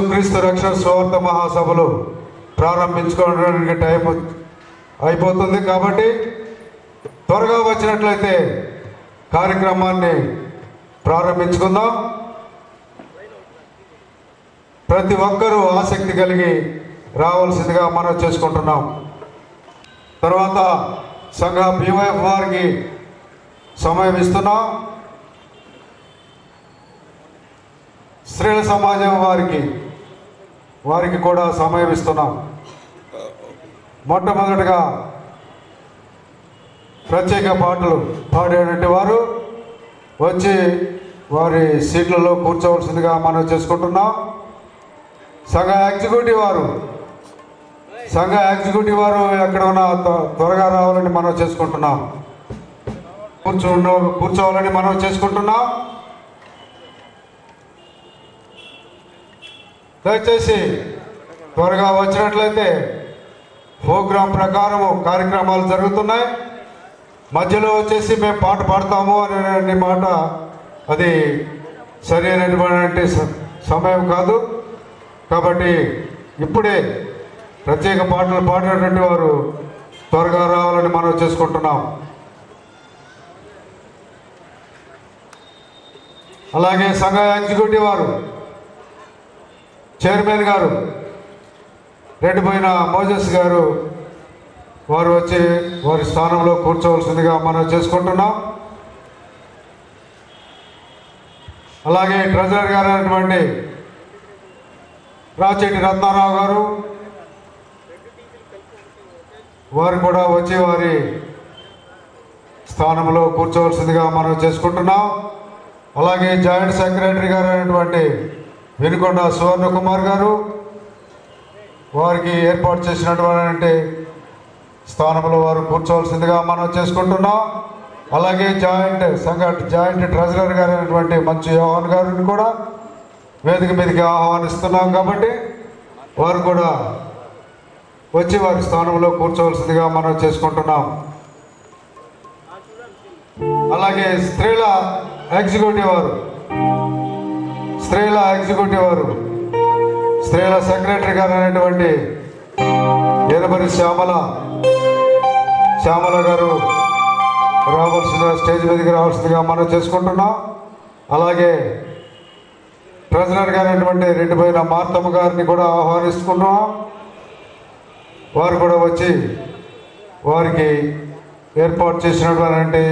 యేసుక్రీస్తు రక్షణ సువార్త మహాసభలు ప్రారంభించుకోవడానికి టైం అయిపోతుంది కాబట్టి త్వరగా వచ్చినట్లయితే కార్యక్రమాన్ని ప్రారంభించుకుందాం. ప్రతి ఒక్కరూ ఆసక్తి కలిగి రావాల్సిందిగా మనం చేసుకుంటున్నాం. తర్వాత సంఘ BYF వారికి సమయం ఇస్తున్నాం. స్త్రీల సమాజం వారికి కూడా సమయం ఇస్తున్నాం. మొట్టమొదటిగా ప్రత్యేక పాటలు పాడేటువంటి వారు వచ్చి వారి సీట్లలో కూర్చోవలసిందిగా మనం చేసుకుంటున్నాం. సంఘ ఎగ్జిక్యూటివ్ వారు ఎక్కడ ఉన్నా త్వరగా రావాలని మనం చేసుకుంటున్నాం. కూర్చోవాలని మనం చేసుకుంటున్నాం. దయచేసి త్వరగా వచ్చినట్లయితే ప్రోగ్రాం ప్రకారము కార్యక్రమాలు జరుగుతున్నాయి. మధ్యలో వచ్చేసి మేము పాట పాడతాము అనే మాట అది సరి అయినటువంటి సమయం కాదు. కాబట్టి ఇప్పుడే ప్రత్యేక పాటలు పాడినటువంటి వారు త్వరగా రావాలని మనం చేసుకుంటున్నాం. అలాగే సంఘ ఎగ్జిక్యూటివ్ వారు చైర్మన్ గారు రెడ్డిపోయిన మోజెస్ గారు వారు వచ్చి వారి స్థానంలో కూర్చోవలసిందిగా మనం చేసుకుంటున్నాం. అలాగే ట్రెజరర్ గారు అయినటువంటి రాచెట్టి రత్నారావు గారు వారు కూడా వచ్చి వారి స్థానంలో కూర్చోవలసిందిగా మనం చేసుకుంటున్నాం. అలాగే జాయింట్ సెక్రటరీ గారు అయినటువంటి వినుకొండ సువర్ణ కుమార్ గారు వారికి ఏర్పాటు చేసినటువంటి స్థానంలో వారు కూర్చోవలసిందిగా మనం చేసుకుంటున్నాం. అలాగే జాయింట్ ట్రెజరర్ గారు అయినటువంటి మంచు యోహాన్ గారిని కూడా వేదిక మీదకి ఆహ్వానిస్తున్నాం. కాబట్టి వారు కూడా వచ్చి వారి స్థానంలో కూర్చోవలసిందిగా మనం చేసుకుంటున్నాం. అలాగే స్త్రీల ఎగ్జిక్యూటివ్ స్త్రీల సెక్రటరీ గారు అయినటువంటి ఎనబరి శ్యామల గారు స్టేజ్ మీదకి రావాల్సిందిగా మనం చేసుకుంటున్నాం. అలాగే ట్రెజరర్ గారు అయినటువంటి రెడ్డిపోయిన మార్తమ్మ గారిని కూడా ఆహ్వానిస్తున్నాం. వారు కూడా వచ్చి వారికి ఏర్పాటు చేసినటువంటి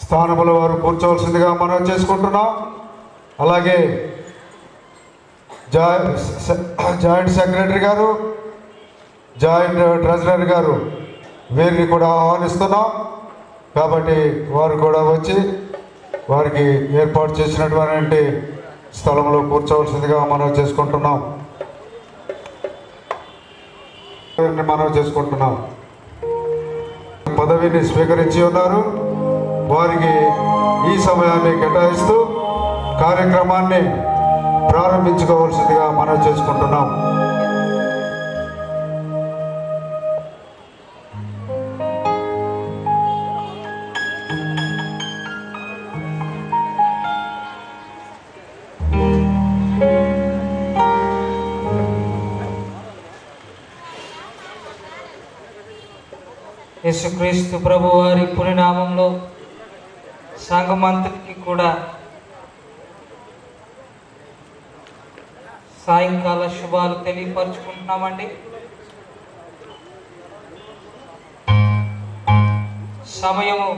స్థానంలో వారు కూర్చోవలసిందిగా మనం చేసుకుంటున్నాం. అలాగే జాయింట్ సెక్రటరీ గారు జాయింట్ ట్రెజరర్ గారు వీరిని కూడా ఆహ్వానిస్తున్నాం. కాబట్టి వారు కూడా వచ్చి వారికి ఏర్పాటు చేసినటువంటి స్థలంలో కూర్చోవలసిందిగా మనం చేసుకుంటున్నాం. పదవిని స్వీకరించి ఉన్నారు. వారికి ఈ సమయాన్ని కేటాయిస్తూ కార్యక్రమాన్ని ప్రారంభించుకోవాల్సిందిగా మనం చేసుకుంటున్నాం. యేసుక్రీస్తు ప్రభు వారి పుణ్యనామంలో సంఘమంతటికి కూడా సాయంకాల శుభాలు తెలియపరుచుకుంటున్నామండి. సమయము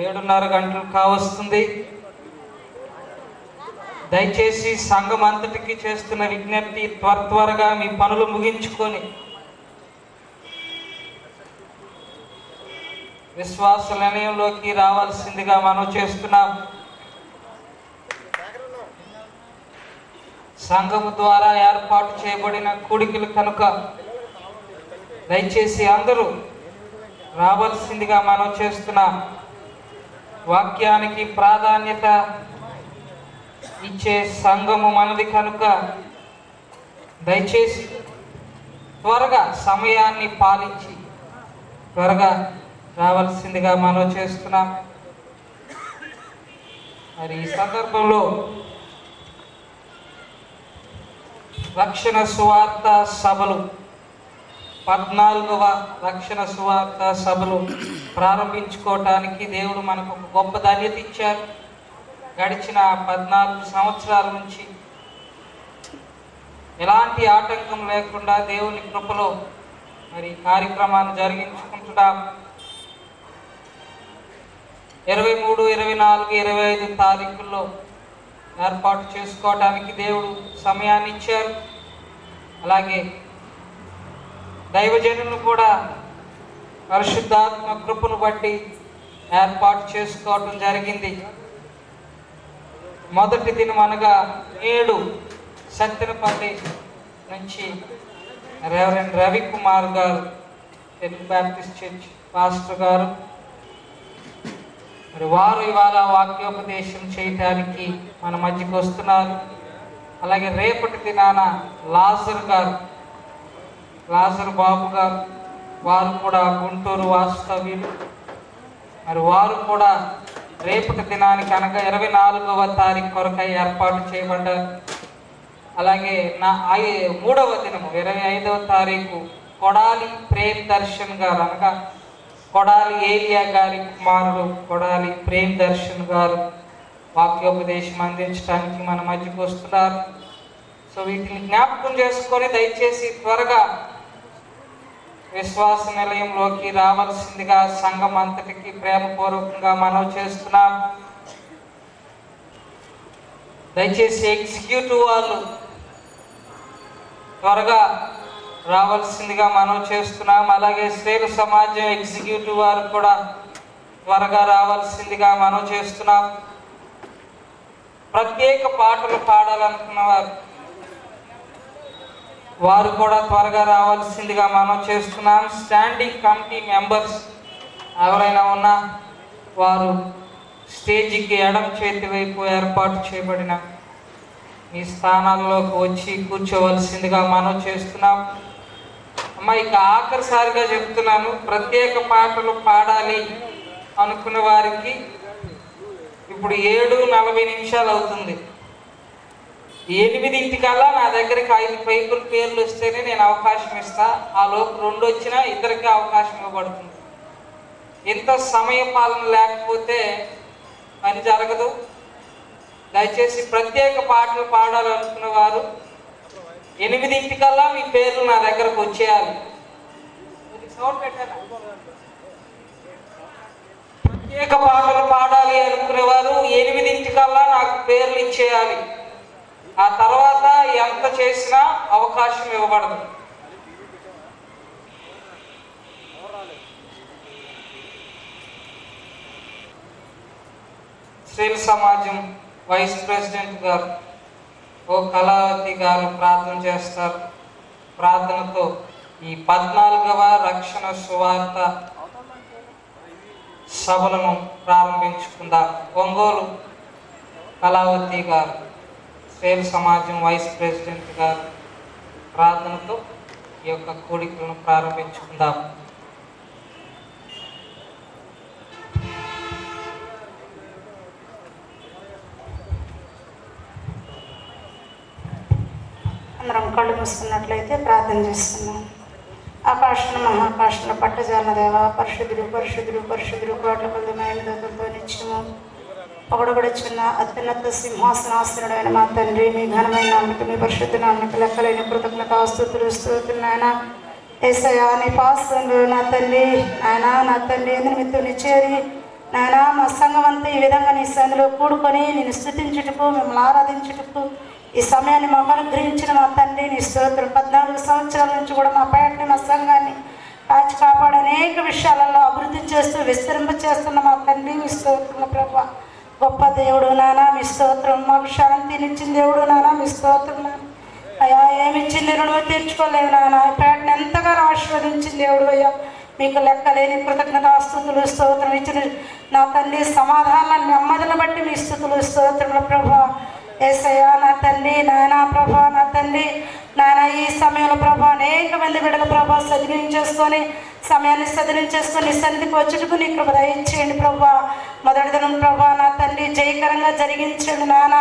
7:30 గంటలు కావస్తుంది. దయచేసి సంఘం అంతటికి చేస్తున్న విజ్ఞప్తి త్వరగా మీ పనులు ముగించుకొని విశ్వాస నిలయంలోకి రావాల్సిందిగా మనం చేస్తున్నాం. సంఘము ద్వారా ఏర్పాటు చేయబడిన కూడికలు కనుక దయచేసి అందరూ రావాల్సిందిగా మనం చేస్తున్నాం. వాక్యానికి ప్రాధాన్యత ఇచ్చే సంఘము మనది కనుక దయచేసి త్వరగా సమయాన్ని పాలించి త్వరగా రావాల్సిందిగా మనం చేస్తున్నాం. మరి ఈ సందర్భంలో రక్షణ సువార్త సభలు 14వ రక్షణ సువార్త సభలు ప్రారంభించుకోవటానికి దేవుడు మనకు ఒక గొప్ప ధన్యత ఇచ్చారు. గడిచిన 14 సంవత్సరాల నుంచి ఎలాంటి ఆటంకం లేకుండా దేవుని కృపలో మరి కార్యక్రమాన్ని జరిగించుకుంటున్నాం. 23, 24, 25 తారీఖుల్లో ఏర్పాటు చేసుకోవడానికి దేవుడు సమయాన్ని ఇచ్చారు. అలాగే దైవజనులను కూడా పరిశుద్ధాత్మ కృపను బట్టి ఏర్పాటు చేసుకోవటం జరిగింది. మొదటి దినం అనగా 7 సత్తెనపల్లి నుంచి రెవరెండ్ రవికుమార్ గారు, తెలుగు బ్యాప్టిస్ట్ చర్చ్ పాస్టర్ గారు, మరి వారు ఇవాళ వాక్యోపదేశం చేయటానికి మన మధ్యకు వస్తున్నారు. అలాగే రేపటి దినాన లాజర్ బాబు గారు, వారు కూడా గుంటూరు వాస్తవ్యులు. మరి వారు కూడా రేపటి దినానికి అనగా 24వ తారీఖు కొరకై ఏర్పాటు చేయబడ్డారు. అలాగే 3వ దినము 25వ తారీఖు కొడాలి ప్రేమ్ దర్శన్ గారు, అనగా కొడాలి ఏలియా గారి కుమారుడు కొడాలి ప్రేమ్ దర్శన్ గారు వాక్యోపదేశం అందించడానికి మన మధ్యకు వస్తున్నారు. సో వీటిని జ్ఞాపకం చేసుకొని దయచేసి త్వరగా విశ్వాస నిలయంలోకి రావాల్సిందిగా సంఘం అంతటికి ప్రేమపూర్వకంగా మనవి చేస్తున్నాం. దయచేసి ఎగ్జిక్యూటివ్ వాళ్ళు త్వరగా రావాల్సిందిగా మనవి చేస్తున్నాం. అలాగే స్త్రీల సమాజం ఎగ్జిక్యూటివ్ వారు కూడా త్వరగా రావాల్సిందిగా మనవి చేస్తున్నాం. ప్రత్యేక పాటలు పాడాలనుకున్న వారు కూడా త్వరగా రావాల్సిందిగా మనం చేస్తున్నాం. స్టాండింగ్ కమిటీ మెంబర్స్ ఎవరైనా ఉన్నా వారు స్టేజికి ఎడమ చేతి వైపు ఏర్పాటు చేయబడిన మీ స్థానాల్లోకి వచ్చి కూర్చోవలసిందిగా మనం చేస్తున్నాం. అమ్మ, ఇక ఆఖరిసారిగా చెప్తున్నాను, ప్రత్యేక పాటలు పాడాలి అనుకున్న వారికి ఇప్పుడు 7:40 అవుతుంది. 8 నా దగ్గరికి 5 పైపుల పేర్లు వస్తేనే నేను అవకాశం ఇస్తా. ఆ లోపు 2 వచ్చినా ఇద్దరికి అవకాశం ఇవ్వబడుతుంది. ఇంత సమయ పాలన లేకపోతే పని జరగదు. దయచేసి ప్రత్యేక పాటలు పాడాలనుకున్న వారు 8 మీ పేర్లు నా దగ్గరకు వచ్చేయాలి. ప్రత్యేక పాటలు పాడాలి అనుకునే వారు 8 నాకు పేర్లు ఇచ్చేయాలి. ఆ తర్వాత ఎంత చేసినా అవకాశం ఇవ్వబడదు. స్త్రీల సమాజం వైస్ ప్రెసిడెంట్ గారు ఓ కళావతి గారు ప్రార్థన చేస్తారు. ప్రార్థనతో ఈ 14వ రక్షణ సువార్త సభలను ప్రారంభించుకుందాం. ఒంగోలు కళావతి గారు, స్త్రీల సమాజం వైస్ ప్రెసిడెంట్ గారు ప్రార్థనతో ఈ యొక్క కూడికలను ప్రారంభించుకుందాం. అందరం కళ్ళు మూసుకున్నట్లయితే ప్రార్థన చేస్తున్నాం. ఆకాశను మహాకాశను పట్టజాల దేవ, పరిశుద్ధుడు పరిశుద్ధుడు పరిశుద్ధుడు కోట్ల కొద్ది మహిమతో నిత్యము పొగడబడుచున్న అత్యున్నత సింహాసనాసనుడైన మా తండ్రి, మీ ఘనమైన నామమునకు, మీ పరిశుద్ధ నామమునకు లెక్కలేని కృతజ్ఞతాస్తుతులు స్తుతులు నాయన. యేసయ్యా, నీ పాసంలో నా తండ్రి నా తండ్రి నిమిత్తం చేరి నాయన మా సంఘం అంతా ఈ విధంగా నీ సన్నిధిలో కూడుకొని నేను స్తుతించుటకు, మిమ్మల్ని ఆరాధించుటకు ఈ సమయాన్ని మాకు అనుగ్రహించిన మా తండ్రి నీ స్తోత్రం. 14 సంవత్సరాల నుంచి కూడా మా పేటని, మా సంఘాన్ని కాచి కాపాడు అనేక విషయాలలో అభివృద్ధి చేస్తూ విస్తరింప చేస్తున్న మా తండ్రి నీ స్తోత్రం. ప్రభు గొప్ప దేవుడు నానా మీ స్తోత్రం. మాకు శాంతినిచ్చిన దేవుడు నానా మీ స్తోత్రం. అయ్యా, ఏమిచ్చింది రుణము తీర్చుకోలేవు నాన్న. పేటని ఎంతగానో ఆశీర్వదించిన దేవుడు అయ్యా, మీకు లెక్కలేని కృతజ్ఞతాస్తుతులు స్తోత్రం. ఇచ్చిన నా తండ్రి సమాధానాన్ని నెమ్మదిని బట్టి మీ స్తుతులు స్తోత్రములు ప్రభు. యేసయ్యా నా తండ్రి నాయన ప్రభా, నా తండ్రి నాయన ఈ సమయంలో ప్రభా అనేక మంది బిడ్డలు ప్రభా సద్వినియోగం చేసుకొని సమయాన్ని సద్వినియోగం చేసుకొని సన్నిధికి వచ్చుటకు నీ కృప దయచేయండి ప్రభా. మొదటి దినం ప్రభా నా తండ్రి జయకరంగా జరిగించండి నాన్న.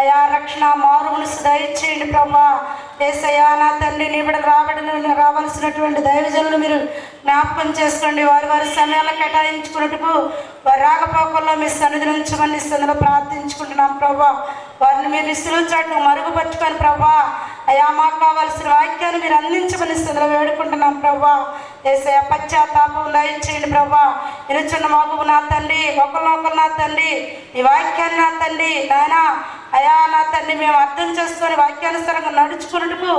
అయా రక్షణ మారు మనసు దయచేయండి ప్రభా. యేసయ్యా నా తండ్రి నీ బిడ్డలు రావాల్సినటువంటి దైవజనులు మీరు జ్ఞాపకం చేసుకోండి. వారి వారి సమయాలు కేటాయించుకున్నట్టుకు వారి రాకపోకల్లో మీ సన్నిధి ఉంచమని సన్నిధిలో ప్రార్థించుకుంటున్నాం ప్రభా. వారిని మీరు నిస్తుల చాటును మరుగుపరుచుకొని ప్రభా అయా మాకు కావాల్సిన వాక్యాన్ని మీరు అందించమని సన్నిధిలో వేడుకుంటున్నాం ప్రభా. యేసయ్యా పశ్చాత్తాపం దయచేయండి ప్రభా. నిలుచున్న మాకు నా తండ్రి ఒకరినొకరు నా తండ్రి ఈ వాక్యాన్ని నా తండ్రి నాయన అయా నా తండ్రి మేము అర్థం చేసుకొని వాక్యానుసారంగా నడుచుకున్నట్టుకు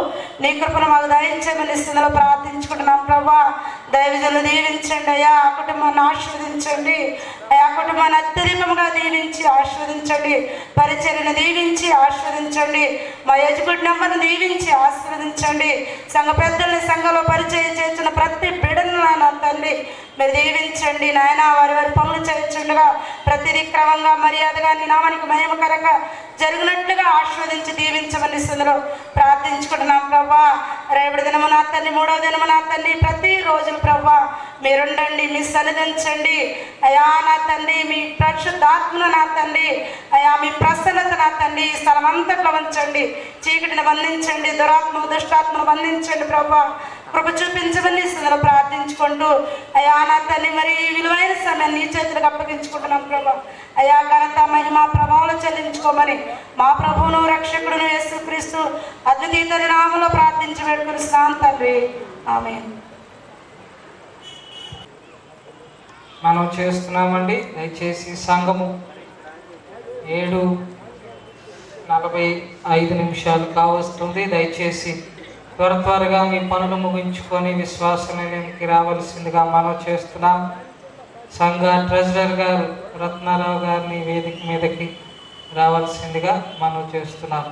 నీ కృపను మాకు దయించమని స్థితిలో ప్రార్థించుకుంటున్నాం ప్రభా. దైవజనులు దీవించండి అయ్యా. ఆ కుటుంబాన్ని ఆశీర్వదించండి అయా. కుటుంబాన్ని అత్యధికంగా దీవించి ఆశీర్వదించండి. పరిచర్యను దీవించి ఆశీర్వదించండి. మా యజమాని నెంబర్ను దీవించి ఆశీర్వదించండి. సంఘ పెద్దల్ని సంఘంలో పరిచయం చేస్తున్న ప్రతి బిడ్డను నాయన తండ్రి మీరు దీవించండి నాయన. వారి వారి పనులు చేయించుండగా ప్రతిదీ క్రమంగా మర్యాదగా నీ నామానికి మహిమకరంగా జరిగినట్లుగా ఆశీర్వదించి దీవించమని స్థితిలో ప్రార్థించుకుంటున్నాం ప్రభా. రేపటి దినము నా తండ్రి మూడవ దినము నా తండ్రి ప్రతిరోజు ప్రభా మీరుండండి. మీ సన్నిధించండి అయా నా తండ్రి. మీ పరిశుద్ధాత్మను నా తండ్రి అయా మీ ప్రసన్నత నా తండ్రి ఈ స్థలం అంతట్లో ఉంచండి. చీకటిని బంధించండి. దురాత్మను దుష్టాత్మను బంధించండి ప్రభా. కృప చూపించమని స్థితిలో ప్రార్థించుకుంటూ అయా నా తండ్రి మరి విలువైన సమయాన్ని నీ చేతులకు అప్పగించుకుంటున్నాం ప్రభా. అయా ఘనత మహిమ ప్రభావం చెల్లించుకోమని మా ప్రభువును రక్షకుడును యేసుక్రీస్తు అద్వితీయ నామములో ప్రార్థించి వేడుకొనిస్తున్నాం తండ్రి. ఆమేన్. మనం చేస్తున్నామండి. దయచేసి సంఘము 7:45 కావస్తుంది. దయచేసి త్వరగా మీ పనులు ముగించుకొని విశ్వాసంలోకి రావాల్సిందిగా మనం చేస్తున్నాం. సంఘ ట్రెజరర్ గారు రత్నారావు గారిని వేదిక మీదకి రావాల్సిందిగా మనం చేస్తున్నాం.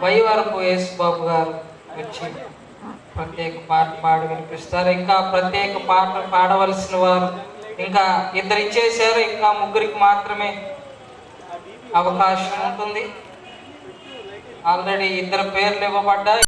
బయ్యవరపు యేసుబాబు గారు వచ్చి ప్రత్యేక పాట పాడి వినిపిస్తారు. ఇంకా ప్రత్యేక పాట పాడవలసిన వారు ఇంకా ఇద్దరు ఇచ్చేసారు. ఇంకా ముగ్గురికి మాత్రమే అవకాశం ఉంటుంది. ఆల్రెడీ 2 పేర్లు ఇవ్వబడ్డాయి.